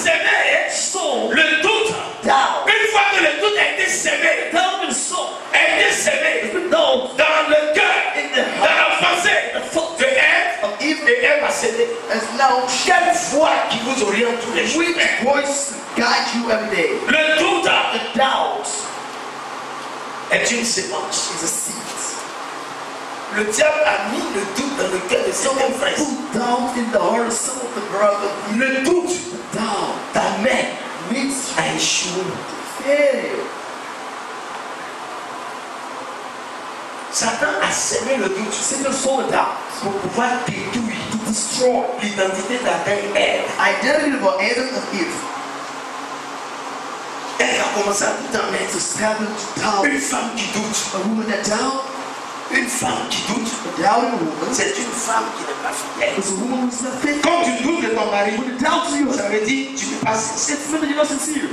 semé, le doute, une fois que le doute a été semé, a été semé dans le cœur, dans la pensée de Ève, et Ève a cédé. Quelle voix qui vous oriente tous les jours? Which voice guides you every day? Le doute The doubt est une sémence. is a seed. Le diable a mis le doute dans le cœur de certains frères. Put doubt in the heart of some of the brothers. Le doute, Doubt t'amène makes à échouer. you fail. Satan a semé le doute Satan sow the doubt pour pouvoir détruire to destroy l'identité d'Adam et Ève. identity of Adam and Eve. Elle a commencé à tout en mettre. To stand to doubt. Une femme qui doute, A woman that doubt, une femme qui doute, a doubting woman, c'est une femme qui n'est pas fidèle. is a woman who's not faithful. Quand tu doutes de ton mari, When you doubt you, ça veut dire que tu n'es pas sincère. it's meant that you're not sincere.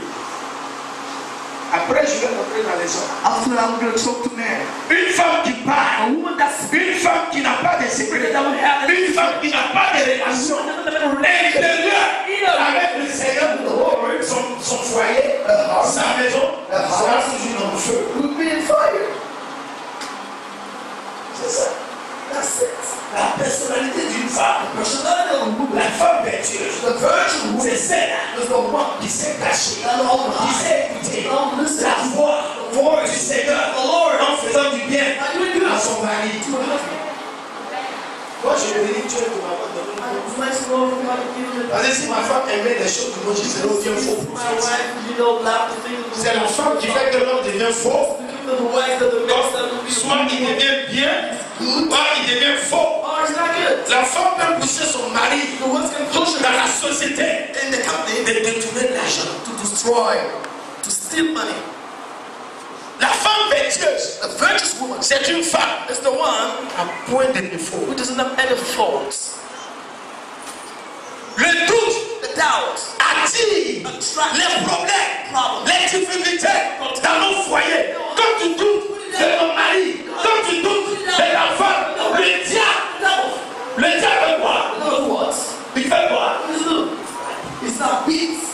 Après, je vais rentrer dans les hommes. After that, I'm going to talk to man. Une femme qui A parle, woman that's une femme qui n'a pas de secret, une femme qui n'a pas de relation intérieure avec le Seigneur, son foyer, sa maison, sera toujours dans le feu. will be in fire. C'est ça. That's it. La personnalité d'une femme, Personality of a woman, la femme vertueuse, the virtue woman, c'est celle is the one qui s'est cachée, that all qui the s'est écoutée, don't listen la to voix du Seigneur en faisant du bien and doing good à son mari. to her husband. Moi, je lui ai dit, tu es pour ma femme. It's nice to know if I can give it. Parce que si ma femme aimait des choses que moi je dirais, bien faux. My wife, you know, laugh to think of C'est la femme qui fait que l'homme devient faux. the wife that the man that will be Soit il devient bien, soit il devient faux. or it's not good. La femme peut pousser son mari The ones can push dans her la société in the company de détourner l'argent. to destroy, to steal money. La femme vertueuse, A virtuous woman c'est une femme is the one à point de défaut. who doesn't have any faults. Le doute The doubt attire les problèmes, les difficultés dans nos foyers. Quand tu doutes de ton mari, quand tu doutes de ta femme, le diable fait quoi? knows what? Il fait quoi? What does it do? It's not beats.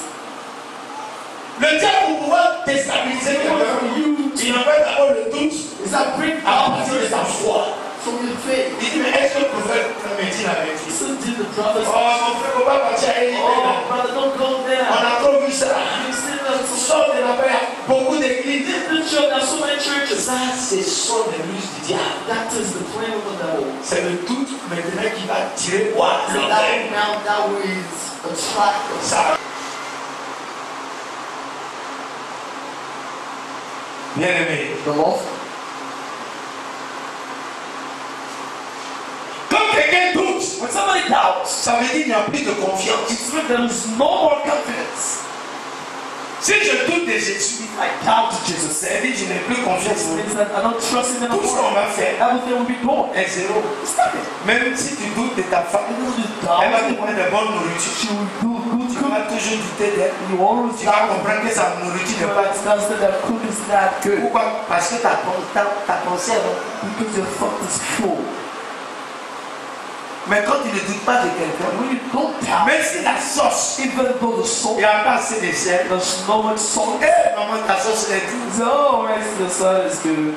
Le diable, pour pouvoir déstabiliser quelqu'un, il envoie d'abord le doute It's not bring à partir de sa foi. from your faith. Il dit, mais est-ce que le prophète me dit la vérité? So did the prophets. Oh, mon frère, on va partir à Élie. Oh, brother, don't go On there. a trop vu ça. You see that so Sort de la paix, beaucoup d'églises. the church, there are so many churches. Ça, ce sont des ruses du diable. That is the plan of the devil. C'est le doute maintenant qui va tirer quoi? So that now that is attractive. Ça. Bien aimé. The love. Quand quelqu'un doute, When somebody doubts, ça veut dire qu'il n'y a plus de confiance. it's when there is no more confidence. Si je doute des études, I doubt Jesus ça said. veut dire que je n'ai plus confiance en lui. Means that I don't trust him Tout ce qu'on anymore. va faire Everything will be gone. est zéro. Stop it. Même si tu doutes de ta femme, Even if you elle va te doubt, donner de bonne nourriture. she will do good Tu cook. vas toujours douter d'elle. You always Tu vas doubt. comprendre que sa nourriture n'est pas. That's that their cook is not good. Pourquoi? Parce que ta pensée est bonne. Because your thought is full. Mais quand tu ne doutes pas de quelqu'un, When you don't doubt, même si la sauce, even though the il salt, n'y a pas assez de sel, there's no much salt. maman, ta sauce est douce. No, right, the salt is good.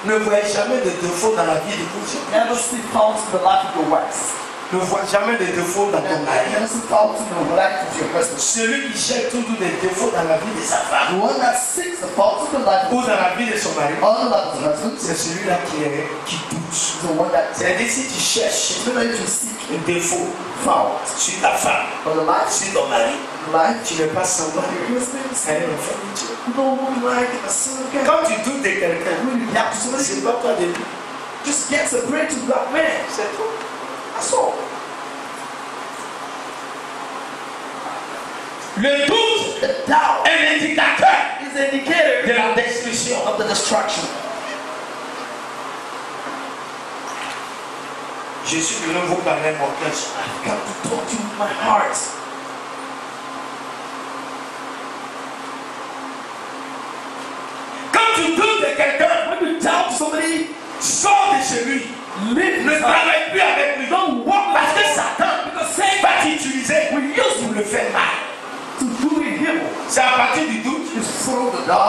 Ne voyez jamais de défaut dans la vie de ton chien. Never see faults in the life of your wife. Ne vois jamais de défaut dans ton mari. Never see faults in the life of your husband. Celui qui cherche toujours des défauts dans la vie de sa femme The one that seeks the faults of the life ou of dans la vie de son mari, the life of the husband c'est celui-là qui doute. is the one that C'est-à-dire si tu cherches even if you seek un défaut fault sur ta femme, for the life sur ton mari, of life, tu n'es pas semblant. your husband is Elle est une femme de Dieu. no one like a son of God. Quand tu doutes de quelqu'un, When you doubt somebody, c'est pas toi de lui. just get separate to that man. C'est tout. That's all. Le doute The doubt est l'indicateur is an indicator de la destruction. of the destruction. Je suis venu vous parler mon cœur. I've got to talk to you with my heart. Quand tu doutes de quelqu'un, When you doubt somebody, sors de chez lui. live Ne his life. travaille plus avec lui. Don't walk Parce que like Satan because Satan va t'utiliser will use pour you le faire mal. partir du doute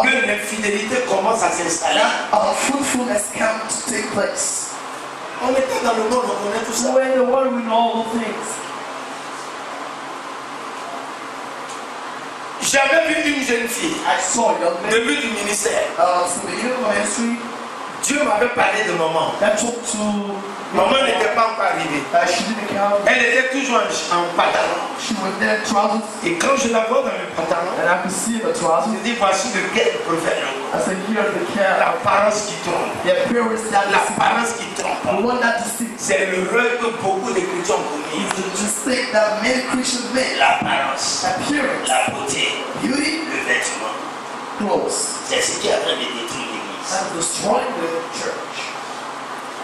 que l'infidélité commence à s'installer. Unfruitfulness come to take place. On était dans le monde, on connaît tout ça. We're in the world, we know all the things. J'avais vu une jeune fille, I saw a young man début du ministère. from the beginning of ministry Dieu m'avait parlé de maman. that talked to Maman n'était pas encore arrivée. she didn't come. Elle était toujours en pantalon. She was there in trousers, Et quand je la vois dans le pantalon, and I could see in the trousers. je dis voici le quel prophète. I said, here's the cat. L'apparence qui trompe. The appearance that deceives. L'apparence qui The trompe. one that deceives. C'est l'erreur que beaucoup de chrétiens ont commis. Is the mistake that many Christians make. L'apparence, Appearance, la beauté, beauty, le vêtement. clothes. C'est ce qui est en train de détruire l'église. And destroying the church.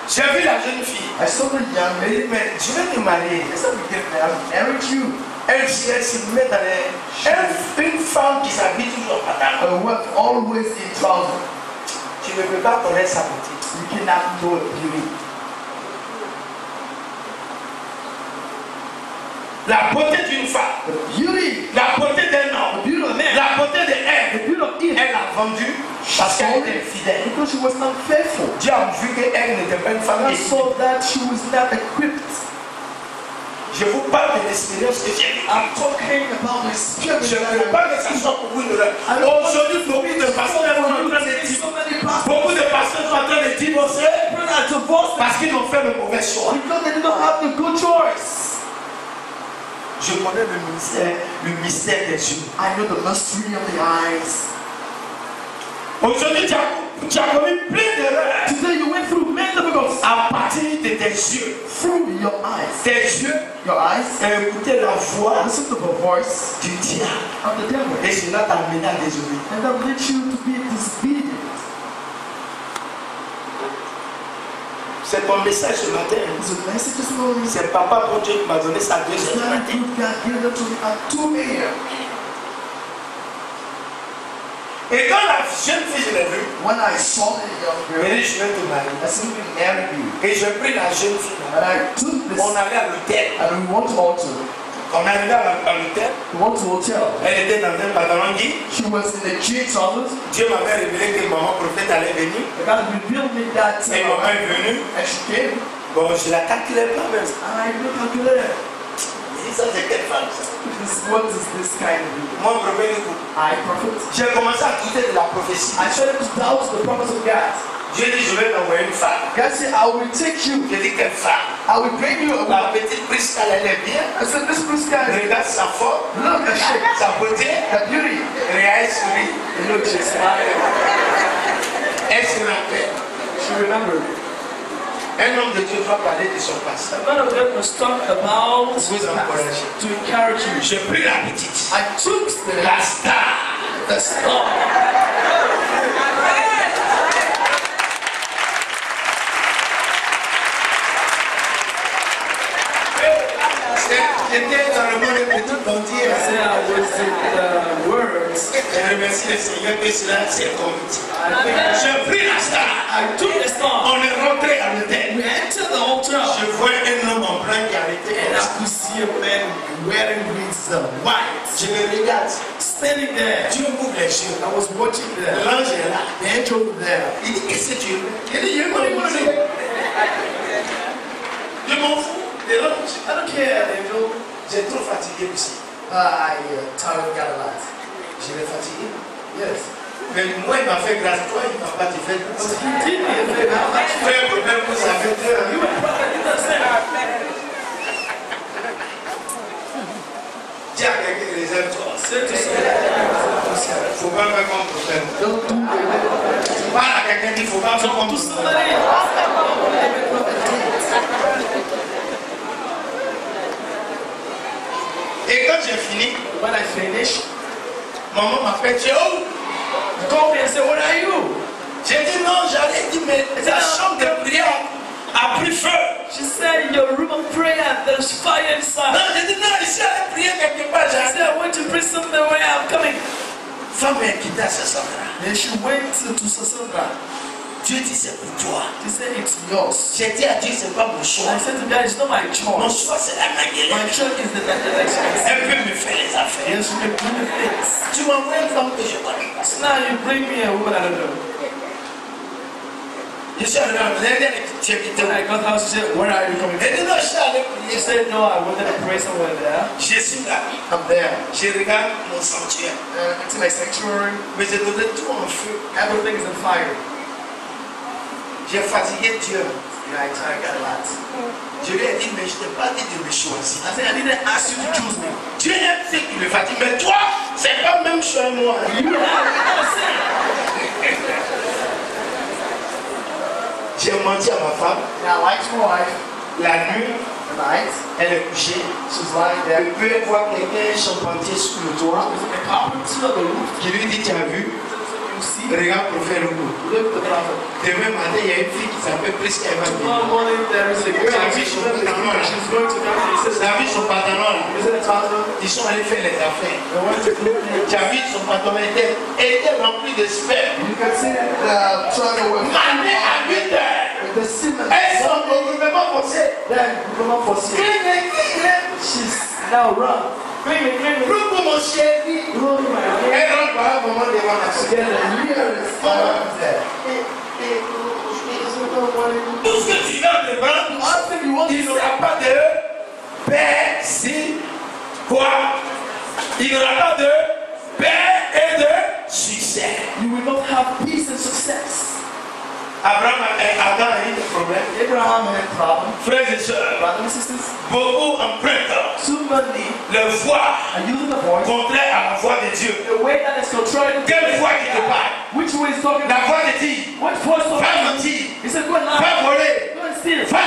J'ai vu la jeune fille. I saw the young Elle dit, lady. mais je vais te marier. I said, we get married you. Elle se met dans les... Une femme qui s'habille toujours en pantalon. A wife always in trousers. Tu ne peux pas connaître sa beauté. You cannot know the beauty. La beauté d'une femme, The beauty, la beauté d'un the homme, beauty of a man, la beauté de the elle, beauty of Eve. elle l'a vendue parce qu'elle était fidèle. Because she was unfaithful. Dieu a vu qu'elle n'était pas une femme I équilibrée. saw that she was not equipped. Je vous parle de l'expérience que j'ai vécue. I'm talking about the spirit. Je ne veux pas que ça soit pour vous. Aujourd'hui, beaucoup de pasteurs sont en train de divorcer. Beaucoup de pasteurs sont en train de divorcer parce qu'ils ont fait le mauvais choix. Because they did not have the good choice. Je connais le mystère des yeux. I know the mystery of the eyes. Aujourd'hui, tu as commis plein d'erreurs Today you went through many difficulties. à partir de tes yeux. Through your eyes. Tes yeux, Your eyes. et écouter la voix Listen to the voice du diable. of the devil. Et cela t'a amené à désobéir. And that leads you to be disobedient. C'est ton message ce matin. It's a message this morning. C'est Papa bon Dieu qui m'a donné sa It's deuxième not a matin. good God given it to me at 2 a.m. Et quand la jeune fille, je l'ai vue, When I saw the young elle girl, dit, je vais te marier. I said, we can marry you. Et j'ai pris la jeune fille. And I took this, On allait à l'hôtel. and we went to altar. Quand on arrivait à l'hôtel, We went to hotel. elle était dans un pantalon gris. She was in the jean trousers. Dieu m'avait révélé que maman prophète allait venir. The God revealed me that, Et maman est venue. and she came. Bon, je la calculais pas même. And I looked at her. Je dis, ça c'est quelle femme ça? What is this kind of people? Moi, prophète, écoute. I prophet. J'ai commencé à douter de la prophétie. I started to doubt the promise of God. Dieu dit, je vais t'envoyer une femme. God said, I will take you. J'ai dit, quelle femme? I will bring you a La woman. petite Prisca, elle est bien. I said, this guy, Regarde sa forme, look at she, sa beauté. the beauty. Regarde, elle sourit. Look, she's smiling. Elle se rappelle. She remembered. Un homme de Dieu doit parler de son passé. A man of God must talk about Vous encourager. to encourage you. J'ai pris la petite. I took La star. the star. J'étais dans le monde de tout entier. Say I was in the words. Je remercie le Seigneur que cela s'est accompli. J'ai pris la star. I took the star. On est rentré à l'hôtel. We entered the altar. Je vois un homme en blanc qui arrêtait. And I could see a man wearing his white. Je le regarde. Standing there. Dieu m'ouvre les yeux. I was watching there. L'ange est là. The angel was there. Il dit, qu'est-ce que tu veux? What do you want to do? Je m'en fous. De l'ange. I don't care, angel. J'ai trop fatigué aussi. I tired God a lot. Je l'ai fatigué. Yes. Mais moi, il m'a fait grâce. Toi, il ne m'a pas fait grâce. He did me a favor. How much? Tu as un problème pour ça fait très You were prophet, you understand? Dis à quelqu'un qui réserve-toi. Say to someone, Il ne faut pas faire comme problème. don't do it. Tu parles à quelqu'un qui ne faut pas faire comme To problème. somebody. Et quand j'ai fini, When I finished, maman m'a fait, tu es où? you called me and said, what are you? J'ai dit non, j'allais dire, mais la chambre de prière a pris feu. She said, your room of prayer, there's fire Non, inside. j'ai dit non, ici, elle prier quelque part. I J'ai said, I want to pray something where I'm coming. femme est quittée à ce soir-là. Then she went to Sassandra. Dieu dit c'est pour toi. She said, it's yours. J'ai dit à Dieu, c'est pas mon choix. I said to God, it's not my Mon choice. choix, c'est la My Magdalene. choice is the direction. Elle peut me faire les affaires. Yes, you can do the things. Tu m'envoies une femme que je connais. So now you bring me a woman I don't know. Je suis arrivé à la maison, When I got house, she said, where are you coming from? elle dit non, je suis allé He prier. said, no, I wanted to pray somewhere there. Je suis là, I'm there. She regarde Mon sanctuaire. it's my sanctuary. Mais j'ai donné tout en feu. Everything is on fire. J'ai fatigué Dieu. And I got a lot. Je lui ai dit, mais je t'ai pas dit de me choisir. I said, I didn't ask you to choose me. Dieu aime ceux qui le fatiguent. Mais toi, c'est pas même chez moi. J'ai menti à ma femme. And I liked my wife. La nuit, The night, elle est couchée. she's lying Elle there. peut voir quelqu'un charpentier sur le toit There's a carpenter on the roof. qui lui dit, tu as vu? You see? Regarde pour faire le coup. Look at the prophet. Demain matin, il y a une fille qui s'appelle Prisca, elle va venir. Tomorrow morning, there is a girl. She's going to come. She's going to come. He says, Tu as vu son pantalon là? isn't it awesome? Ils sont allés faire les affaires. They went to do it. Tu as vu son pantalon était rempli de sperme. You can see the trouble with Matin à 8 heures. the semen. Elles sont au gouvernement français. Then you come up for sin. She's now run. Bring me. Pour mon chéri. Roll my hair. Elle rentre par un moment devant la To get the nearest there. Tout ce que tu viens de vendre, Last thing you want il is n'y aura pas de paix, si, quoi? Il n'y aura pas de paix et de succès. you will not have peace and success. Adam a eu des problèmes. Abraham had a problem. Frères et sœurs, Brothers and sisters, beaucoup empruntent too many leur foi are using the voice contraire à la foi de Dieu. the way that is contrary to Quelle foi qui te parle? which way is talking La about? foi de qui? What voice talking Va about? mentir, He said, go and lie. va voler, Go and steal. va.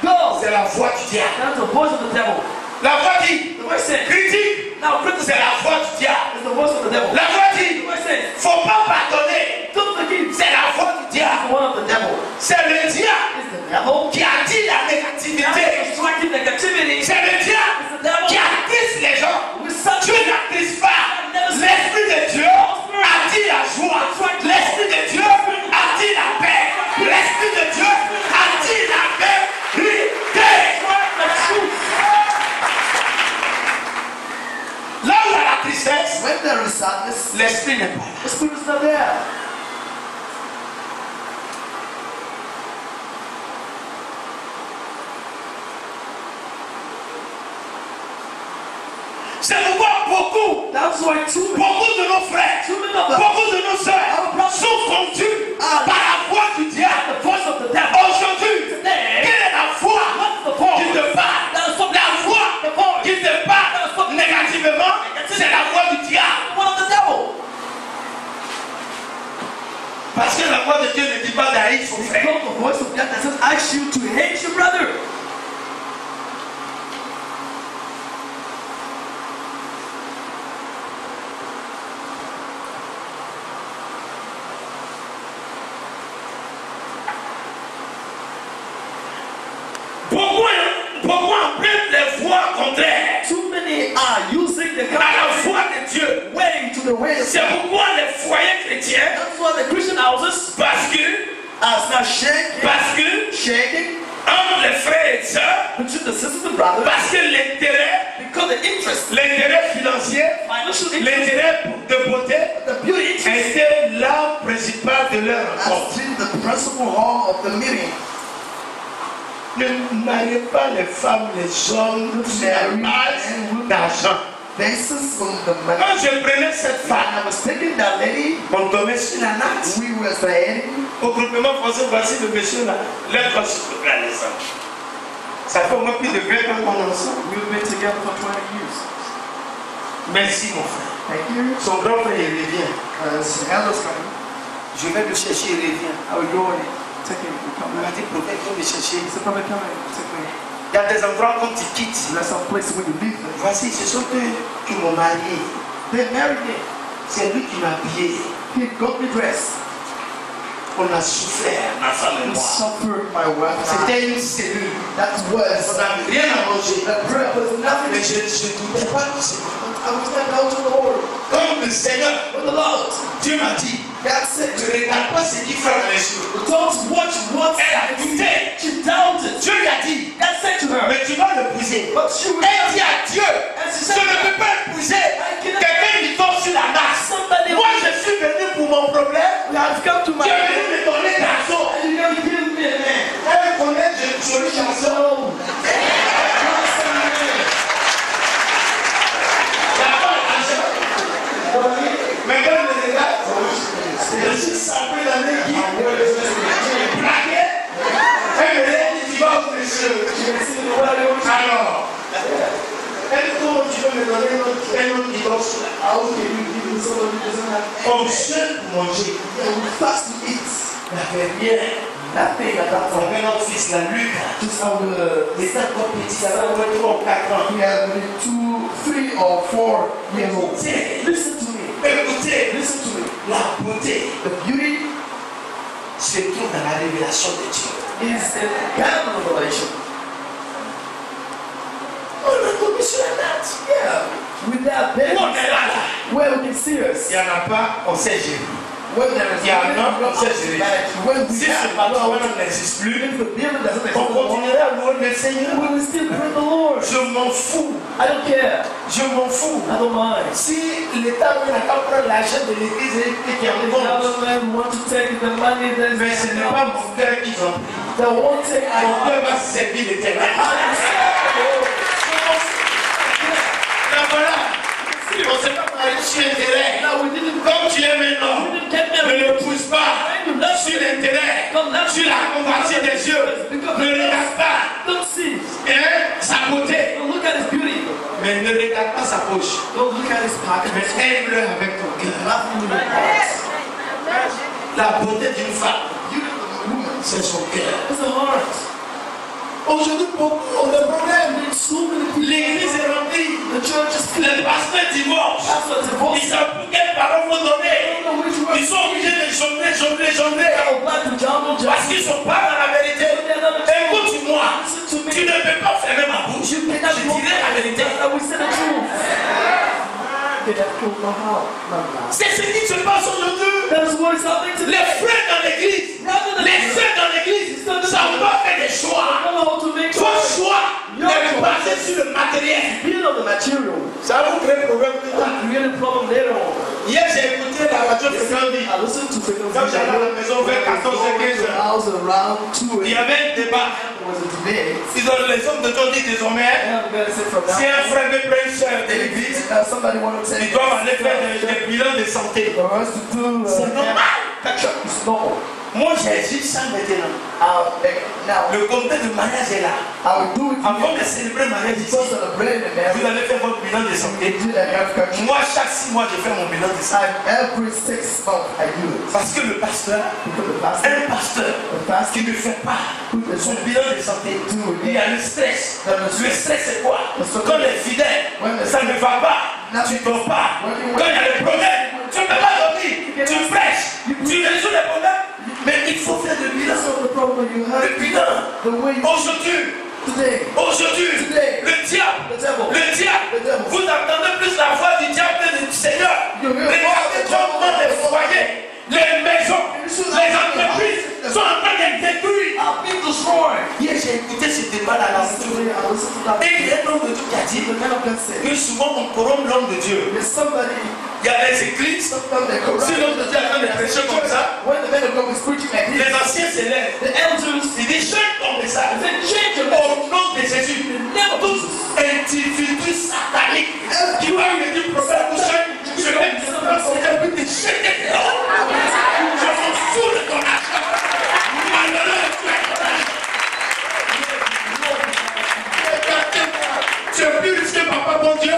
Go. C'est la foi du diable. That's the voice of the devil. La foi dit, The voice says, critique, now c'est criticize. la foi du diable. It's the voice of the devil. La foi dit, The voice says, faut pas pardonner, don't forgive. c'est la foi du It's diable. the one of the devil. C'est le diable It's the devil. qui attire la That négativité. is attracting negativity. C'est le diable It's the devil. qui attriste les gens. With such Dieu n'attriste pas. L'Esprit de Dieu attire la joie. L'Esprit de Dieu attire la paix. L'Esprit de Dieu attire la paix. the truth. Là où il y a la tristesse, When there is sadness, l'Esprit n'est pas là. the spirit is not there. C'est pourquoi beaucoup That's why too many de nos frères, beaucoup de nos sœurs sont conduits par la voix du diable. the voice of the devil. Aujourd'hui, quelle est la foi qui te parle? La voix qui te parle négativement, c'est la voix du diable. One of the devil. Parce que la voix de Dieu ne dit pas d'haïr son frère. Because the voice of God doesn't ask you to hate your brother. Beaucoup empruntent les voies contraires Too many are using the à la voix de Dieu. way to the way of C'est God. pourquoi les foyers chrétiens, That's why the Christian houses parce que are not shaking, shaking entre les frères et sœurs, between the sisters and brothers parce que l'intérêt because the interest, financier, financial interest, l'intérêt de beauté the beauty interest était l'arme principale de leur rencontre. has been the principal harm of the meeting. Ne mariez pas les femmes, les hommes, les mâles d'argent. Basis on the money. Quand je prenais cette When femme, I was taking that lady, on tombait sur la natte. we were saying, Au groupement français, voici le monsieur là, l'être sur la naissance. Ça fait au moins plus de 20 ans qu'on est ensemble. we've been together for 20 years. Merci mon frère. Thank you. Son grand frère il revient. His elders coming. Je vais le chercher, il revient. I will go and take him. Il Come m'a back. dit, prophète, il faut me chercher. He said, "Prophet, come and take me." Il y a des endroits quand tu quittes. There's some place when you leave them. Voici, ce sont eux qui m'ont marié. They married me. C'est lui qui m'a habillé. He got me dressed. On a souffert, ma femme et He moi. suffered my wife. C'était une cellule. That On was n'avait rien à manger. the bread was nothing. Mais je ne doutais pas que c'est moi. I was not down to the Lord. Comme le Seigneur, But the Lord, Dieu m'a dit, God said, ne regarde pas ce qu'il fait dans les yeux. don't watch what Elle a douté. she doubted. Dieu lui a dit, God said to her, mais tu vas l'épouser. but she will. Elle dit à Dieu, And she je said, ne peux pas épouser quelqu'un qui tombe sur la nasse. have come to my Tu es venu me donner garçon. You can give me a man. Elle connaît de jolies chansons. Mais quand elle me regarde, je suis sapé dans les guides. Plaqué. Elle me dit, tu vas au monsieur. Alors, elle tourne, tu veux me donner un autre divorce. On jeûne pour manger. On fast to eat. La dernière. La paix, la plateforme. Notre fils, la Luc. Tous en les encore petits, ça va être 3 ou 4 ans. He has been 2, 3 or 4 years old. Listen to me. Écoutez, listen to me. La beauté, The beauty se trouve dans la révélation de Dieu. is in God revelation. On a commis sur la date. Yeah. With that bed, On est là. where we can see us. Il n'y en a pas, on sait gérer. When there is Il y a un homme, on sait gérer. when we Si ce have patron n'existe plus, if the building doesn't exist on anymore, continuera à louer le Seigneur. we will still praise the Lord. Je m'en fous. I don't care. Je m'en fous. I don't mind. Si l'État n'a qu'à prendre l'argent de l'église et qu'il y a un The compte, government want to take the money that's mais ce n'est pas mon cœur qu'ils ont pris. they won't take Mon our cœur va servir l'Éternel. Là voilà. On ne s'est pas parlé sur l'intérêt. Comme tu es maintenant, ne le pousse pas sur l'intérêt, sur la convoitise des yeux. Ne regarde pas Don't see. sa beauté, Don't look at his beauty. mais ne regarde pas sa poche. Don't look at his pocket. Mais aime-le avec ton cœur. Love him with your heart. La beauté d'une femme, c'est son cœur. It's the heart. Aujourd'hui, beaucoup ont des problèmes. So many people. L'église est remplie. The church is full. Les pasteurs divorcent. Pastors divorce. Ils savent plus quelle parole faut donner. They don't know which word. Ils sont obligés de jongler. Oh, black to John, Parce qu'ils ne sont pas dans la vérité. Écoute-moi. Listen to me. Tu ne peux pas fermer ma bouche. Je You cannot dirai la vérité. I will say the truth. They have killed my heart. C'est ce qui se passe aujourd'hui. That is what is happening today. Les frères dans l'église, les sœurs dans l'église, ça va faire des I choix. don't know how to make Ton choix est basé sur le matériel. Build on the material. Ça va vous créer problème plus tard. That create a problem later on. Hier, j'ai écouté la radio de Gandhi. I listened to Freedom Quand j'allais à la maison vers 14h15, house around 2 il y avait un débat. There was a debate. Ils ont les hommes de Gandhi désormais. And I'm going to say from Si now. un frère veut prendre une sœur de l'église, Somebody want to say ils doivent aller faire des bilans de santé. for us to do C'est normal. it's normal. Moi, j'ai dit ça maintenant. Now Le comité de mariage est là. I will do it Avant de célébrer le mariage ici, to celebrate the vous marriage. allez faire votre bilan de santé. We do that every country. Moi, chaque 6 mois, je fais mon bilan de santé. And every 6 months I do it. Parce que le pasteur, Because the pastor, un pasteur qui ne fait pas son bilan de santé, il y a le stress. Le stress, c'est quoi? Quand les fidèles, ça ne va pas, tu ne dors pas. Quand il y a des problèmes, tu ne peux pas dormir. Tu prêches, tu résous les problèmes. Mais il faut faire le bilan. so the problem you have, Le bilan. the way you Aujourd'hui, le diable, vous entendez plus la voix du diable que du Seigneur. Regardez comment les foyers, les maisons, les entreprises sont en train d'être détruites. Hier, j'ai écouté ce débat là et il y a un homme de Dieu qui a dit que souvent on corrompt l'homme de Dieu. Il y a des églises, si l'homme de Dieu est en train de prêcher comme ça, les anciens s'élèvent. Ils disent change comme ça. Au nom de Jésus, tous individus sataniques qui ont eu du problème pour changer, je vais te jeter dehors. Je m'en fous de ton argent. Malheureux, tu es ton argent. Tu es plus riche que papa, bon Dieu.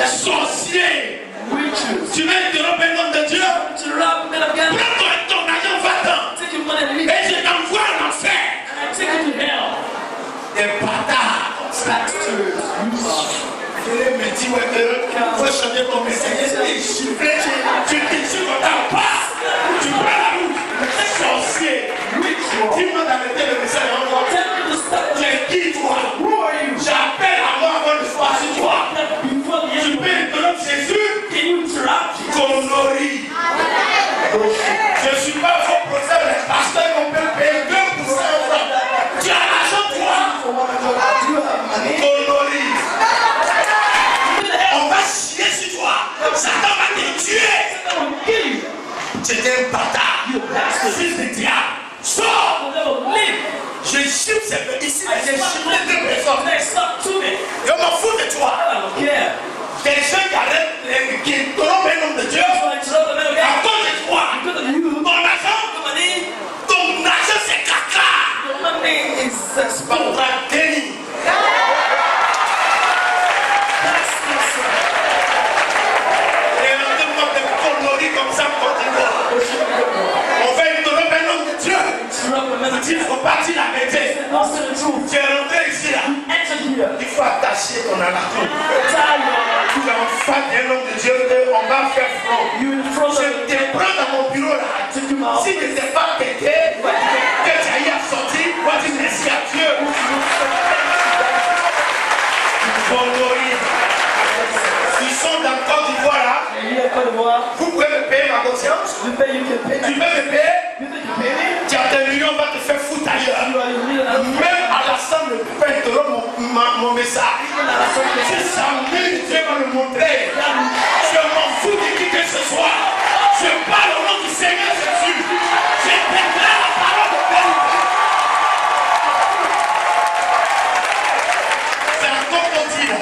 Sorcier. Tu veux interrompre le nom de Dieu? Prends ton argent, va-t'en. Et je t'envoie en enfer. Des bâtards. Je me dis, ouais, faut changer ton message. Tu t'insultes dans pas. Tu prends la route. Sorcier. Dis-moi d'arrêter le message en moi. Tu es qui, toi? J'appelle à moi avant de voir sur toi. Tu peux interrompre Jésus? Connerie. Je ne suis pas faux procès, les pasteurs qu'on peut payer 2% au franc. Tu as l'argent, toi? Connerie. On va chier sur toi. Satan va te tuer. Tu C'était un bâtard. Fils de diable. Sors. Je chiffre ces ici. J'ai chiffré 2 personnes. Je m'en fous de toi. Des gens qui trompent un homme de Dieu. À cause de toi. Ton argent c'est caca. C'est pas un délit. Comme ça, on fait une trompe un homme de Dieu. Il faut partir la vérité. Tu es rentré ici là. Il faut attacher ton alaton. Tu es en face d'un homme de Dieu et on va faire front. Je te prends dans mon bureau là. Si tu ne t'es pas pété, que tu as eu à sortir, moi tu merci à Dieu. Ils sont dans le Côte d'Ivoire là. Vous pouvez me payer ma conscience. Tu peux me payer. Tu as des millions, on va te faire foutre ailleurs. Même à l'Assemblée, tu peux interrompre mon message. Si ça m'amuse, Dieu va me montrer. Je m'en fous de qui que ce soit. Je parle au nom du Seigneur Jésus. Je déclare la parole de Dieu. C'est un compotis là.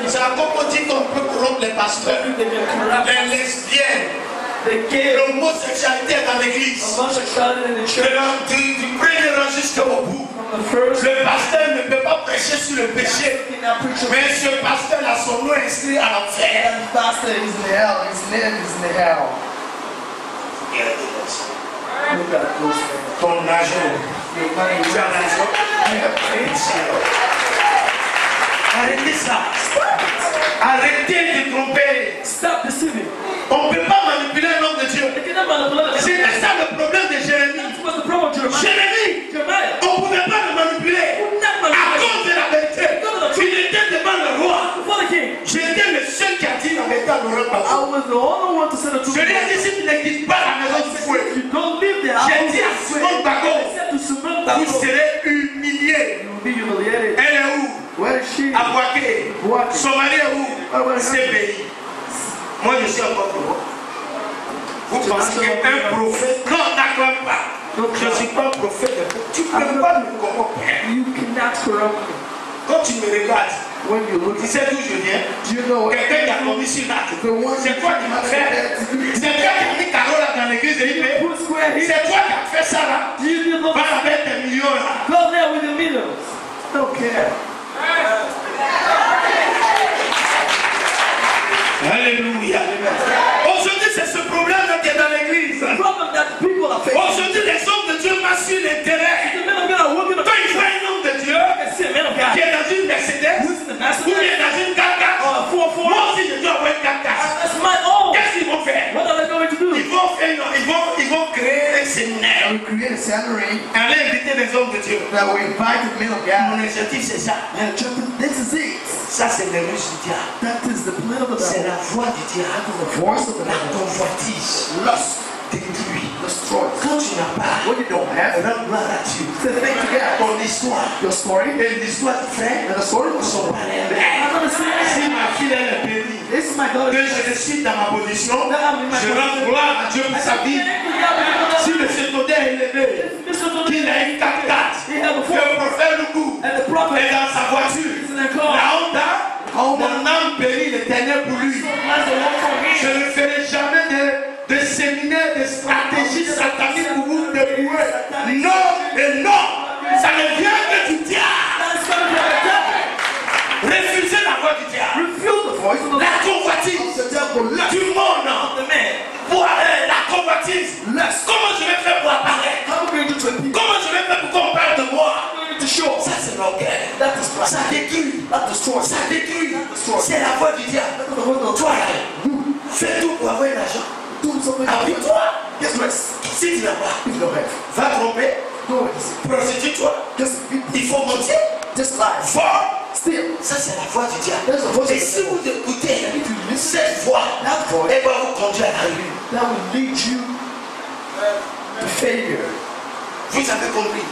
C'est un compotis qu'on peut corrompre les pasteurs, les lesbiennes, l'homosexualité dans l'église. Du premier rang jusqu'au bout. Le pasteur ne peut pas prêcher sur le péché. Mais ce pasteur a son nom inscrit à l'enfer. Ton argent. Tu as l'argent. Arrêtez ça. Arrêtez de tromper. Stop deceiving. On ne peut pas manipuler un homme de Dieu. C'était ça le problème de Jérémie. Jérémie, on ne pouvait pas le manipuler. À cause de la vérité. Il était devant le roi. J'étais le seul qui a dit la vérité à l'oreille. Je lui ai dit, si tu ne quittes pas la maison du fouet, j'ai dit à Simon Bago, vous serez humilié. Elle est où? À Boaké. Son mari est où? C'est pays. Moi je suis encore pro. Vous pensez qu'un prophète? Non, n'acclame pas. Je ne suis pas prophète. Tu ne peux pas me corrompre. Quand tu me regardes, tu sais d'où je viens. Quelqu'un qui a commis sur l'acte. C'est toi qui m'as fait. C'est toi qui as mis Carola dans l'église de l'IP. C'est toi qui as fait ça là. Va avec tes millions là. Go there with the millions. Don't care. Alléluia. Aujourd'hui, c'est ce problème qui est dans l'église. Aujourd'hui, les hommes de Dieu marchent sur les terrains. Quand ils voient un homme de Dieu qui est dans une Mercedes ou qui est dans une 4x4, moi aussi je dois avoir une 4x4. Qu'est-ce qu'ils vont faire? Ils vont créer un séminaire. Aller inviter les hommes de Dieu. Mon objectif c'est ça. Ça c'est le russe du diable. C'est la voix du diable. La convoitise. Détruit. Quand tu n'as pas, rends gloire à Dieu. Ton histoire et l'histoire du frère sont pareilles. Si ma fille est bénie, que je décide dans ma position, je rends gloire à Dieu pour sa vie. Si le Saint-Odé est élevé, qu'il a une 4x4, le prophète le goût est dans sa voiture, la Honda, mon âme périt l'Éternel pour lui. Je ne ferai jamais de séminaire, de stratégie satanique pour vous débrouiller. Non et non. Ça ne vient que du diable. Refusez la voix du diable. La convoitise du monde. Pour la convoitise. Comment je vais faire pour apparaître? Comment je vais faire pour qu'on parle de moi? Ça c'est l'orgueil. Ça détruit. Ça détruit. C'est la voix du diable. Toi, fais tout pour avoir l'argent. Appuie-toi. Si tu n'as pas, va tromper. Prostitue-toi. Il faut mentir. Fort. Ça c'est la voix du diable. Et si vous écoutez cette voix, elle va vous conduire à la ruine. Vous avez compris?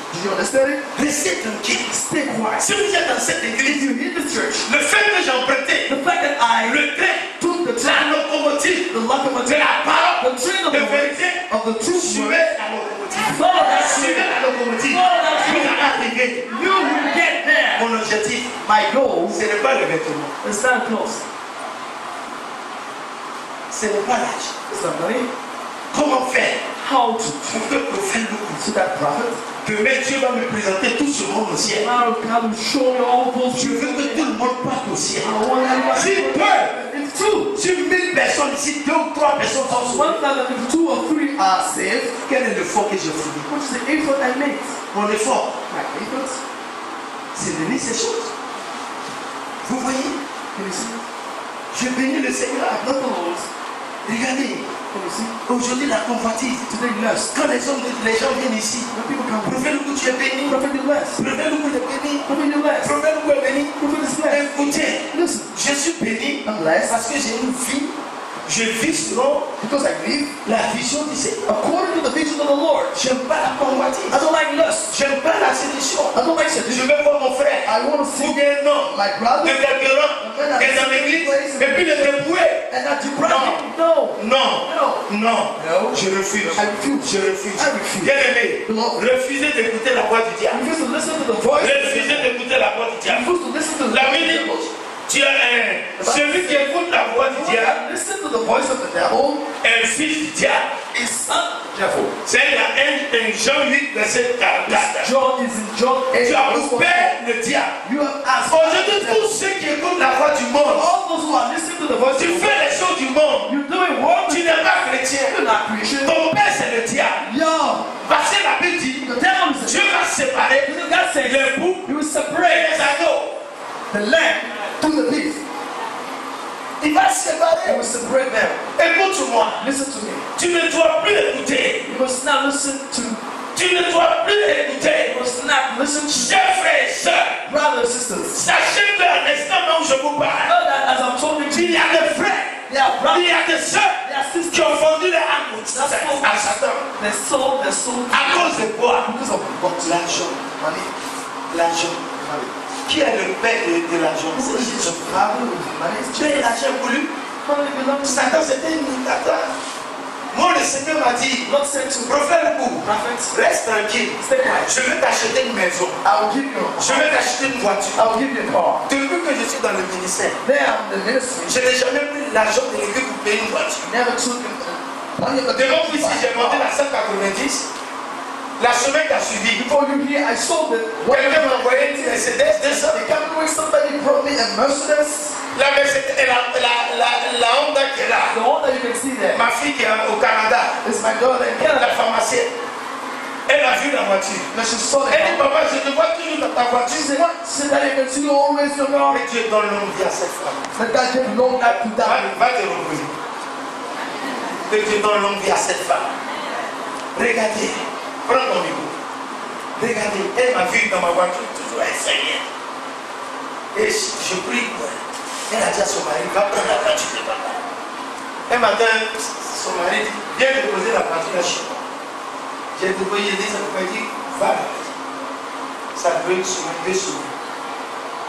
Restez tranquille. Si vous êtes dans cette église, le fait que j'ai emprunté le train, la locomotive de la parole de vérité of the truth suivez la locomotive. Suivez la locomotive. Vous allez arriver. You will get there. Mon objectif, My goal ce n'est pas le vêtement. is not close. Ce n'est pas l'âge. It's not money. Comment faire How to pour que le prophète Lucas, to that prophet. demain Dieu va me présenter tout ce monde au ciel. God will show me all those. Je veux que tout le monde parte au ciel. I want everybody. S'il peut, If two, sur 1000 personnes, si 2 ou 3 personnes sont sauvées, 1,000, if 2 or 3 are saved, quel est l'effort que je fournis? which is the effort I make? Mon effort, My effort. c'est de lire ces choses. Vous voyez, Can you see? je bénis le Seigneur. Not the Lord. Regardez, Can you see? aujourd'hui la convoitise. Today lust. Quand les gens viennent ici, When people come, prophète Lucas, tu es béni. prophet is blessed. Prophète Lucas, tu es béni. Prophet is blessed. Prophète Lucas est béni. Prophet is blessed. Écoutez, Listen, je suis béni I'm blessed parce que j'ai une vie. Je vis selon because I live la vision du Seigneur. according to the vision of the Lord. J'aime pas la convoitise. I don't like lust. J'aime pas la séduction. I don't like Je seduction. veux voir mon frère. I want to Ou see bien non. my brother De quelques rangs. Et dans l'église. Et puis le débrouiller. and not deprive him. No. Non. No. Non. No. Je refuse. I refuse. Je refuse. I refuse. Bien aimé. No. Refusez d'écouter la voix du diable. Refuse to listen to the voice. Refusez d'écouter la voix du diable. Refuse to listen to the La voice Bible of the dit, tu es celui qui écoute la voix du diable, Listen to the voice of the devil un fils du diable. is son devil. C'est un Jean 8, verset 44. John is in John 8. Tu as verse coupé 44. le diable. You have asked Aujourd'hui, tous ceux qui écoutent la voix du monde, all those who are listening to the voice tu of the fais les choses du monde, you're doing wrong. tu n'es pas chrétien. You're not Christian. Ton père, c'est le diable. Yo, Parce que la Bible dit, the devil is Dieu va séparer God said l'époux he will et separate les agneaux. the lamb to the beef. Il va He séparer. will separate them. Écoute-moi. Listen to me. Tu ne dois plus écouter. You must not listen to. Tu ne dois plus écouter. You must not listen to Chers frères et sœurs, brothers and sisters. sachez qu'à l'instant où je vous parle, Know that as I'm talking to il you, y a des frères, they are il brothers, y a des sœurs they are qui sisters. ont vendu leur âme à Satan. They're sold À cause de quoi? because of what? L'argent. Money. L'argent. Qui est le père de l'argent? Who C'est is the Jésus. father of money? Tu es l'argent voulu. Money belongs to Satan, c'était un imitateur. Moi, le Seigneur m'a dit, God said to prophète Kou, prophets, reste tranquille. stay quiet. Je vais t'acheter une maison. I will give you a Je vais t'acheter une voiture. I will give you a car. Depuis que je suis dans le ministère, There I'm the ministry. je n'ai jamais pris l'argent de l'église pour payer une voiture. Never took money of the Devant vous ici, j'ai vendu la 190. La semaine qui a suivi, Before you here, I sold it. quelqu'un m'a envoyé une Mercedes 200. The Cameroon, somebody brought me a Mercedes. La Mercedes, la Honda qui est là. The one that you can see there Ma fille qui est au Canada, is my daughter in Canada. la pharmacienne. Elle a vu la voiture. Now she saw Elle dit, it. papa, je te vois toujours dans ta She voiture. said, "What?" She said that you can see you always your God. Mais Dieu donne longue vie à cette femme. That God gave long life to die. Va te reposer. Que Dieu donne longue vie à cette femme. Regardez, prends ton micro. Regardez, elle m'a vu dans ma voiture, toujours elle saignait. Et je prie pour elle. Elle a dit à son mari, va prendre la voiture de papa. Un matin, son mari dit, viens déposer la voiture là chez moi. J'ai déposé, j'ai dit, ça m'a dit, va la voiture. Ça devait se souvenir.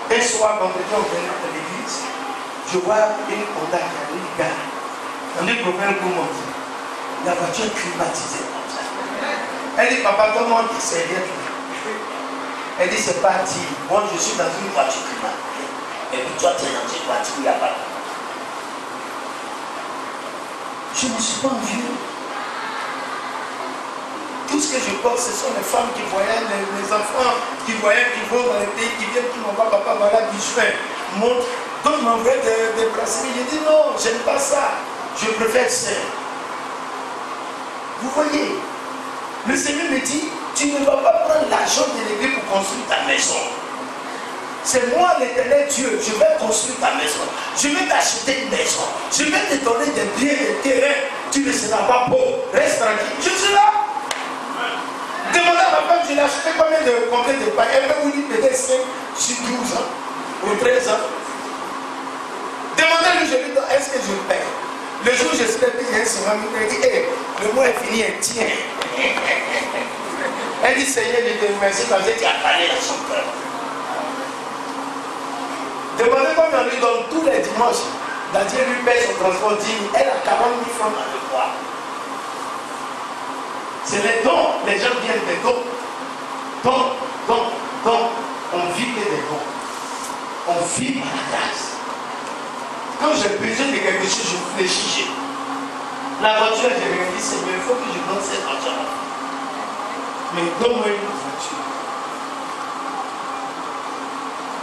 Un soir, vendredi, on venait dans l'église. Je vois une Honda qui avait une gare. On dit, prophète, comment on dit? La voiture est climatisée comme ça. Elle dit, papa, comment on dit? C'est rien du tout. Elle dit, c'est parti. Moi, je suis dans une voiture climatisée. Et puis toi, tu es dans une voiture où il n'y a pas de... Je ne suis pas un vieux. Tout ce que je porte, ce sont les femmes qui voyagent, les enfants qui voyagent, qui vont dans les pays, qui viennent, qui m'envoient, papa, voilà, bijou, montre. Donc, m'envoie des bracelets. J'ai dit, non, j'aime pas ça. Je préfère ça. Vous voyez, le Seigneur me dit, tu ne vas pas prendre l'argent de l'église pour construire ta maison. C'est moi l'Éternel Dieu, je vais construire ta maison. Je vais t'acheter une maison. Je vais te donner des biens, des terrains. Tu ne seras pas pauvre. Reste tranquille. Je suis là. Demandez à ma femme, je l'ai acheté combien de complets de paille. Elle me dit peut-être 5 sur 12 ans ou 13 ans. Demandez-lui, je lui dis, est-ce que je paye? Le jour où je suis là, il y a un souvent, elle dit, hey, le mois est fini, elle tient. Elle dit, Seigneur, je te remercie parce que tu as parlé à son cœur. Demandez combien on lui donne tous les dimanches. Dieu lui paye son transport digne. Elle a 40 000 francs dans le mois. C'est les dons. Les gens viennent des dons. Donc, on vit que des dons. On vit par la grâce. Quand j'ai besoin de quelque chose, je réfléchis. La voiture, j'ai dit, Seigneur, il faut que je donne cette voiture. Mais donne-moi une voiture.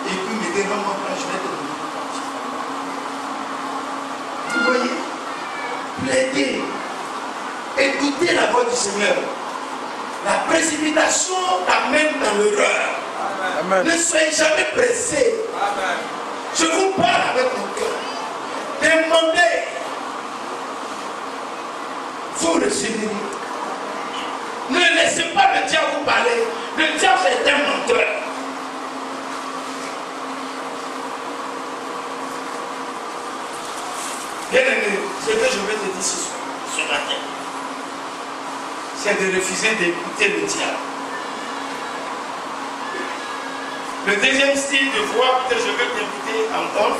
Et puis, mettez-moi mon plan, je vais te donner une voiture. Vous voyez? Plaidez. Écoutez la voix du Seigneur. La précipitation t'amène dans l'erreur. Ne soyez jamais pressés. Je vous parle avec mon cœur. Demandez. Vous recevez. Ne laissez pas le diable vous parler. Le diable est un menteur. Bien aimé, ce que je vais te dire ce matin, c'est de refuser d'écouter le diable. Le deuxième style de voix que je veux t'inviter à entendre,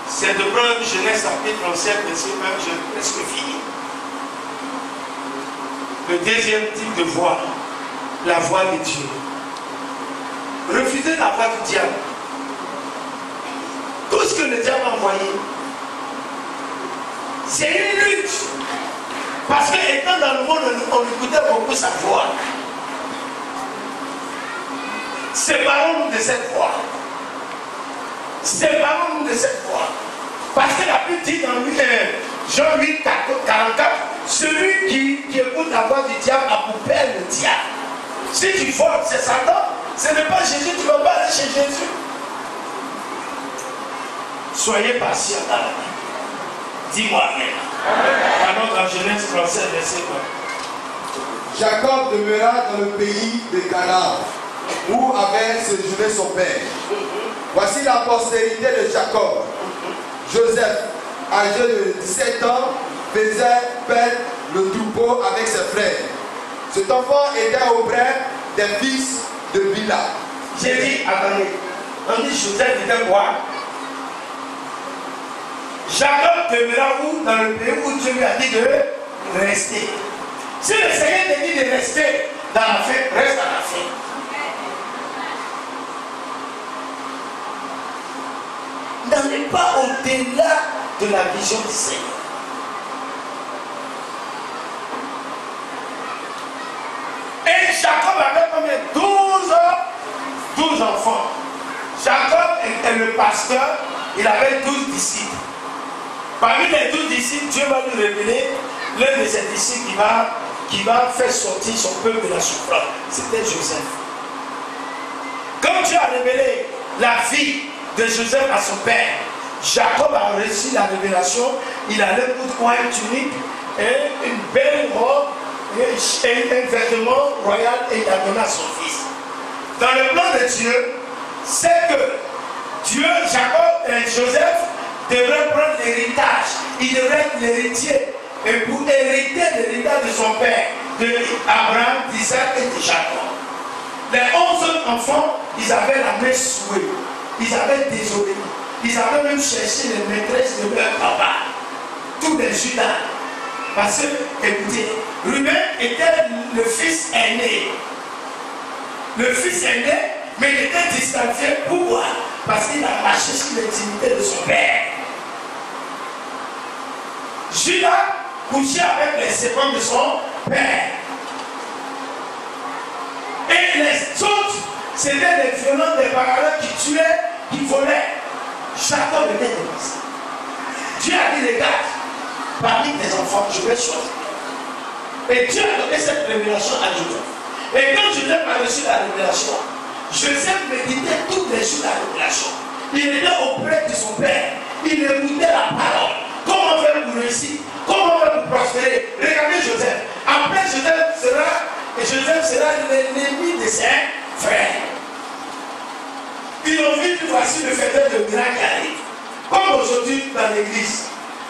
c'est de prendre Genèse chapitre 37, verset 1, j'ai presque fini. Le deuxième type de voix, la voix de Dieu. Refusez la voix du diable. Tout ce que le diable a envoyé, c'est une lutte. Parce qu'étant dans le monde, on écoutait beaucoup sa voix. Séparons-nous de cette voix. Séparons-nous de cette voix. Parce que la Bible dit dans Jean 8, 44, celui qui écoute la voix du diable a pour père le diable. Si tu votes, c'est Satan. Ce n'est pas Jésus, tu ne vas pas aller chez Jésus. Soyez patient dans la vie. Dis-moi Amen. Allons dans Genèse 37, verset 1. Jacob demeura dans le pays de Canaan, où avait séjourné son père. Voici la postérité de Jacob. Joseph, âgé de 17 ans, faisait paître le troupeau avec ses frères. Cet enfant était auprès des fils de Bila. J'ai dit, attendez, on dit Joseph était quoi? Jacob demeura où? Dans le pays où Dieu lui a dit de rester. Si le Seigneur te dit de rester dans la fête, reste dans la fête. N'allez pas au-delà de la vision du Seigneur. Et Jacob avait combien? 12 enfants. Jacob était le pasteur, il avait 12 disciples. Parmi les 12 disciples, Dieu va nous révéler l'un de ses disciples qui va faire sortir son peuple de la souffrance. C'était Joseph. Comme Dieu a révélé la vie de Joseph à son père, Jacob a reçu la révélation. Il allait pour quoi? Une tunique, une belle robe et un vêtement royal et il a donné à son fils. Dans le plan de Dieu, c'est que Dieu, Joseph devrait prendre l'héritage. Il devrait être l'héritier. Et pour hériter l'héritage de son père, de Abraham, d'Isaac et de Jacob. Les 11 autres enfants, ils avaient la main souée. Ils avaient désolé. Ils avaient même cherché les maîtresses de leur papa. Tous les Judas. Parce que, écoutez, Ruben était le fils aîné. Le fils aîné, mais il était disqualifié. Pourquoi? Parce qu'il a marché sur l'intimité de son père. Judas couchait avec les serpents de son père. Et les autres, c'était des violents, des bagarreurs qui tuaient, qui volaient. Jacob était dépassé. Dieu a dit, regarde, parmi tes enfants, je vais choisir. Et Dieu a donné cette révélation à Joseph. Et quand Joseph a reçu la révélation, Joseph méditait toutes les jours la révélation. Il était auprès de son père. Il écoutait la parole. Comment faire pour réussir? Comment faire pour prospérer? Regardez Joseph. Après, Joseph sera l'ennemi de ses frères. Ils ont vu que voici le fêteur de miracle qui arrive. Comme aujourd'hui dans l'église,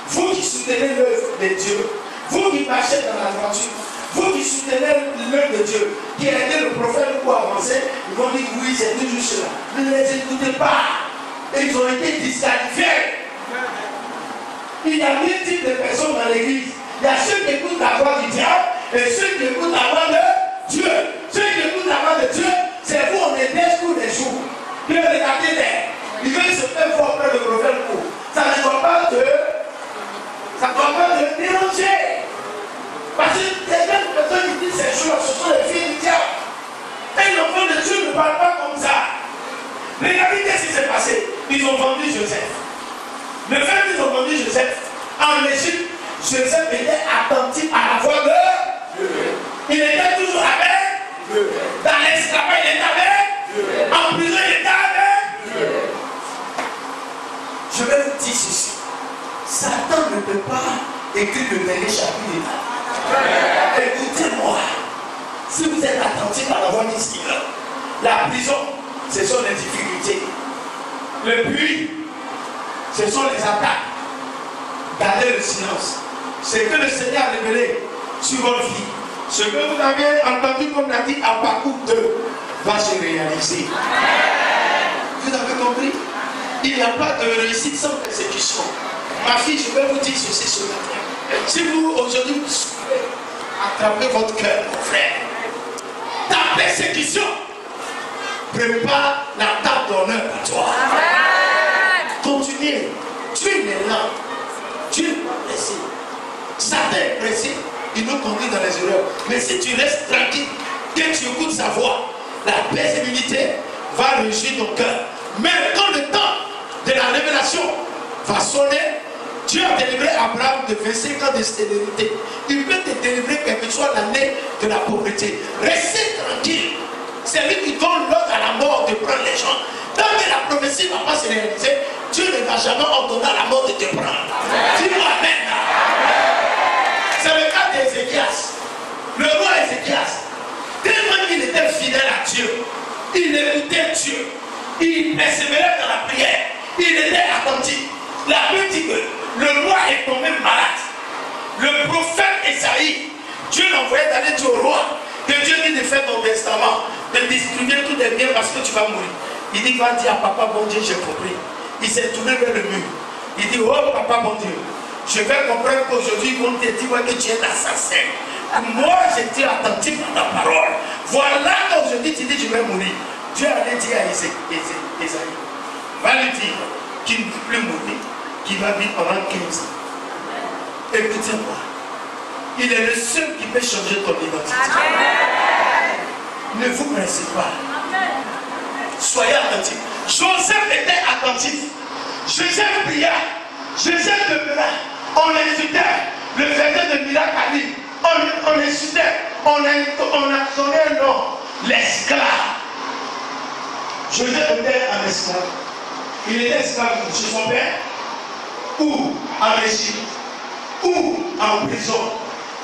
vous qui soutenez l'œuvre de Dieu, vous qui marchez dans la voiture, vous qui soutenez l'œuvre de Dieu, qui aidez le prophète pour avancer, ils vont dire oui, c'est toujours cela. Ne les écoutez pas. Ils ont été disqualifiés. Il y a deux types de personnes dans l'église. Il y a ceux qui écoutent la voix du diable Et ceux qui écoutent la voix de Dieu. Ceux qui écoutent la voix de Dieu, c'est vous, on est tous les jours. Puis regardez-les. Ils veulent se faire voir près de prophète. Ça ne doit pas te déranger. Parce que certaines personnes qui disent ces choses, ce sont les filles du diable. Et l'enfant de Dieu ne parle pas comme ça. Regardez ce qui s'est passé. Ils ont vendu Joseph. Le fait qu'ils ont vendu Joseph, en Égypte, Joseph était attentif à la voix de Dieu. Il était toujours avec Dieu. Dans l'esclavage, il était avec Dieu. En prison, il était avec Dieu. Je vais vous dire ceci. Satan ne peut pas écrire le dernier chapitre. Écoutez-moi. Si vous êtes attentif à la voix du Seigneur, la prison, ce sont les difficultés. Le puits, ce sont les attaques. Gardez le silence. Ce que le Seigneur a révélé sur votre vie, ce que vous avez entendu comme l'a dit à Habakkuk 2, va se réaliser. Vous avez compris? Il n'y a pas de réussite sans persécution. Ma fille, je vais vous dire ceci ce matin. Si vous, aujourd'hui, vous souffrez, attrapez votre cœur, mon frère. Ta persécution prépare la table d'honneur pour toi. Continuez. Tu es lent. Tu es pas pressé. Satan est pressé. Il nous conduit dans les erreurs. Mais si tu restes tranquille, que tu écoutes sa voix, la paisibilité va régir ton cœur. Mais quand le temps de la révélation va sonner, Dieu a délivré Abraham de 25 ans de stérilité. Il peut te délivrer quelle que soit l'année de la pauvreté. Restez tranquille. C'est lui qui donne l'ordre à la mort de prendre les gens. Tant que la prophétie ne va pas se réaliser, Dieu ne va jamais ordonner à la mort de te prendre. Dis-moi Amen. C'est le cas d'Ézéchias. Le roi Ézéchias, tellement qu'il était fidèle à Dieu, il écoutait Dieu, il persévérait dans la prière, il était attentif. La Bible dit que le roi est tombé malade. Le prophète Esaïe, Dieu l'envoyait d'aller dire au roi que Dieu dit de faire ton testament, de distribuer tous tes biens parce que tu vas mourir. Il dit, va dire à papa, bon Dieu, j'ai compris. Il s'est tourné vers le mur. Il dit, oh papa, bon Dieu, je vais comprendre qu'aujourd'hui, on te dit que tu es assassin. Moi, j'étais attentif à ta parole. Voilà qu'aujourd'hui, tu dis, je vais mourir. Dieu allait dire à Esaïe, va lui dire qu'il ne peut plus mourir, qu'il va vivre pendant 15 ans. Écoutez-moi. Il est le seul qui peut changer ton identité. Amen. Ne vous pressez pas. Amen. Soyez attentifs. Joseph était attentif. Joseph pria. Joseph demeura. On l'insultait. Le faisait de miracle à lui. On l'insultait. On a sonné un nom. L'esclave. Joseph était un esclave. Il était esclave chez son père. Ou en Égypte. Ou en prison.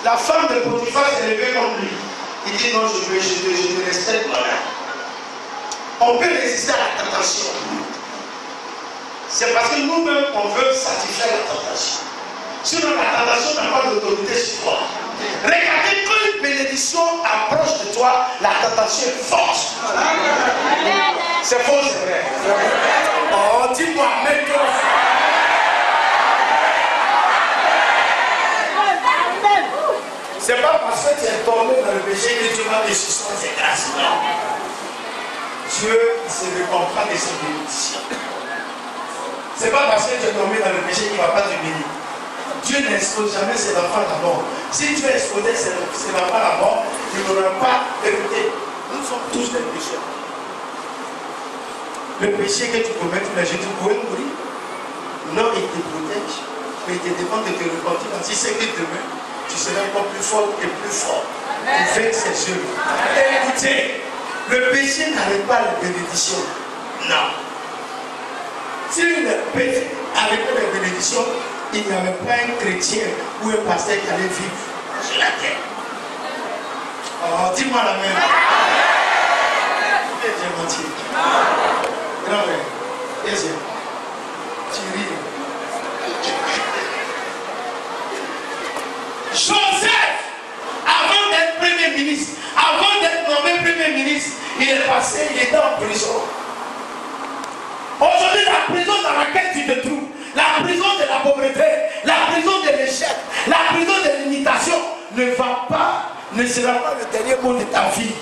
La femme de Potiphar s'est levée contre lui. Il dit non, je ne respecte pas là. On peut résister à la tentation. C'est parce que nous-mêmes, on veut satisfaire la tentation. Sinon, la tentation n'a pas d'autorité sur toi. Regardez, quand une bénédiction approche de toi, la tentation est forte. C'est faux, c'est vrai. Oh, dis-moi, mais c'est pas parce que tu es tombé dans le péché que Dieu va te suspendre ses grâces. Non. Dieu se récompense de ses bénédictions. C'est pas parce que tu es tombé dans le péché qu'il ne va pas te bénir. Dieu n'expose jamais ses enfants à la mort. Si tu exposais ses enfants à la mort, tu n'auras pas écouté. Nous sommes tous des pécheurs. Le péché que tu commets tous les jours, tu pourrais mourir. Non, il te protège. Mais il te demande de te repentir. Si c'est que demain, tu seras encore plus fort et plus fort. Tu fais ses œuvres. Écoutez, le péché n'arrête pas les bénédictions. Non. Si le péché arrêtait les bénédictions, il n'y avait pas un chrétien ou un pasteur qui allait vivre sur la terre. Oh, dis-moi la même. J'ai menti. Non, mais, qu'est-ce que tu ris? Joseph, avant d'être premier ministre, avant d'être nommé premier ministre, il est passé, il était en prison. Aujourd'hui, la prison dans laquelle tu te trouves, la prison de la pauvreté, la prison de l'échec, la prison de l'imitation, ne va pas ne sera pas le dernier mot de ta vie.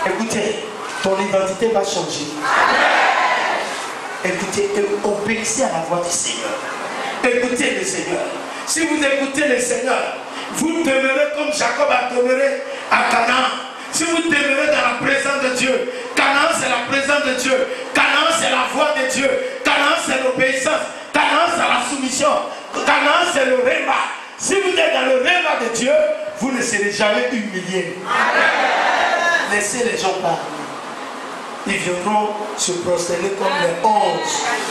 Écoutez, ton identité va changer. Écoutez, obéissez à la voix du Seigneur. Écoutez le Seigneur. Si vous écoutez le Seigneur, vous demeurez comme Jacob a demeuré à Canaan. Si vous demeurez dans la présence de Dieu, Canaan c'est la présence de Dieu. Canaan c'est la voix de Dieu. Canaan c'est l'obéissance. Canaan c'est la soumission. Canaan c'est le réma. Si vous êtes dans le réma de Dieu, vous ne serez jamais humilié. Laissez les gens parler. Ils viendront se prosterner comme les 11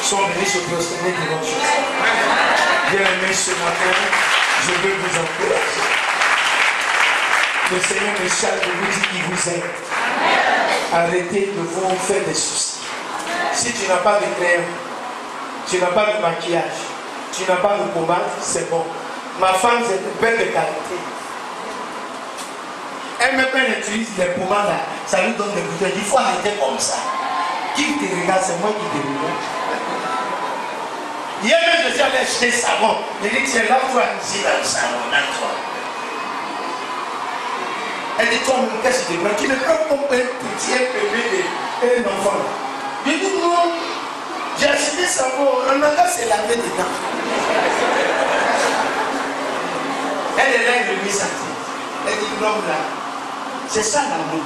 sont venus se prosterner devant Jésus. Bien-aimés, ce matin, je veux vous encourager. Le Seigneur me charge de vous dire qu'il vous aime. Arrêtez de vous faire des soucis. Si tu n'as pas de crème, tu n'as pas de maquillage, tu n'as pas de pommade, c'est bon. Ma femme, c'est une belle de qualité. Elle me quand elle utilise les pommades là, ça lui donne des bouteilles. Il faut arrêter comme ça. Qui te regarde, c'est moi qui te regarde. Hier même, je suis allé acheter savon. Je dis, c'est là où tu vas ici dans le savon, dans toi. Elle dit, toi-même, qu'est-ce que tu veux? Tu me prends comme un petit bébé et un enfant. Je dis, non, j'ai acheté savon. On a qu'à se laver dedans. Elle est là, elle lui dit, elle dit, l'homme là. C'est ça l'amour.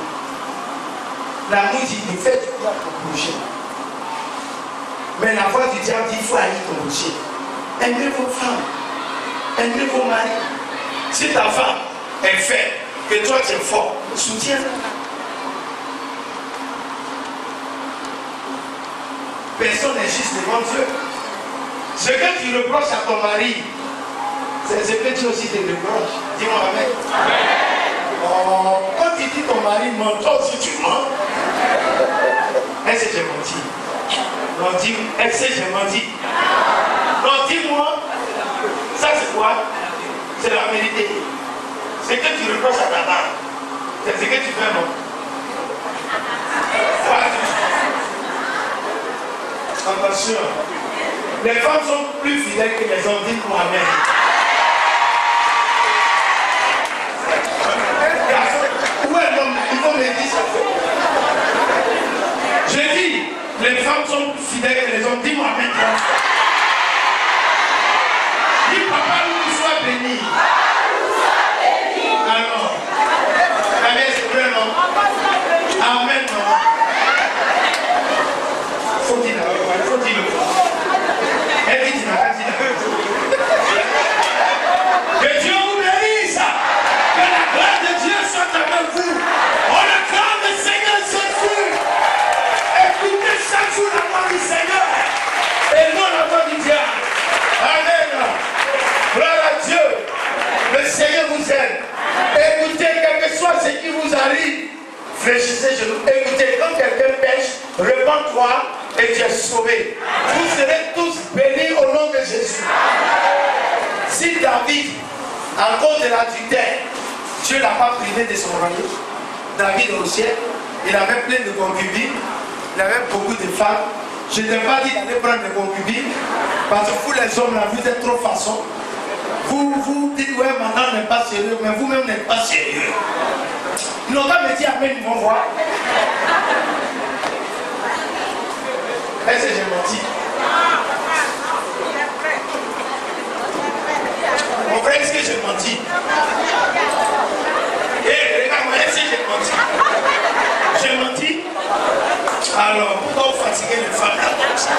L'amour dit, il fait du bien à ton prochain. Mais la voix du diable dit, il faut haïr ton prochain. Aimez vos femmes. Aimez vos maris. Si ta femme est faible, que toi tu es fort, soutiens-la. Personne n'est juste devant Dieu. Ce que tu reproches à ton mari, c'est ce que tu aussi te reproches. Dis-moi amen. Amen. Oh, quand tu dis ton mari ment, toi aussi tu mens. Est-ce que j'ai menti? Non, dis, est-ce que j'ai menti? Non, dis-moi. Ça c'est quoi? C'est la vérité. Ce que tu reproches à ta femme, c'est ce que tu fais, non? Attention. Les femmes sont plus fidèles que les hommes, dites-moi amen. J'ai dit, les femmes sont plus fidèles que les hommes. Dis-moi maintenant. Dis papa, nous sois bénis. Alors, amen, c'est vrai, non? Amen, non? Faut dire le faut dire le elle dit, que Dieu vous bénisse. Que la gloire de Dieu soit avec vous. On acclame le Seigneur Jésus. Écoutez chaque jour la voix du Seigneur et non la voix du diable. Amen. Gloire à Dieu. Le Seigneur vous aime. Écoutez, quel que soit ce qui vous arrive, fléchissez genoux. Écoutez, quand quelqu'un pêche, répands-toi et tu es sauvé. Vous serez tous bénis au nom de Jésus. Si David, à cause de l'adultère, Dieu ne l'a pas privé de son royaume. David au ciel, il avait plein de concubines, il avait beaucoup de femmes. Je ne t'ai pas dit d'aller prendre des concubines, parce que vous les hommes là, vous êtes trop façons. Vous dites, ouais, maintenant n'est pas sérieux, mais vous-même n'êtes pas sérieux. Ils n'ont pas me dit amen, ils vont voir. Est-ce que j'ai menti? Mon frère, est-ce que j'ai menti? Eh, regarde-moi, est-ce que j'ai menti? J'ai menti? Alors, pourquoi vous fatiguez les femmes là comme ça?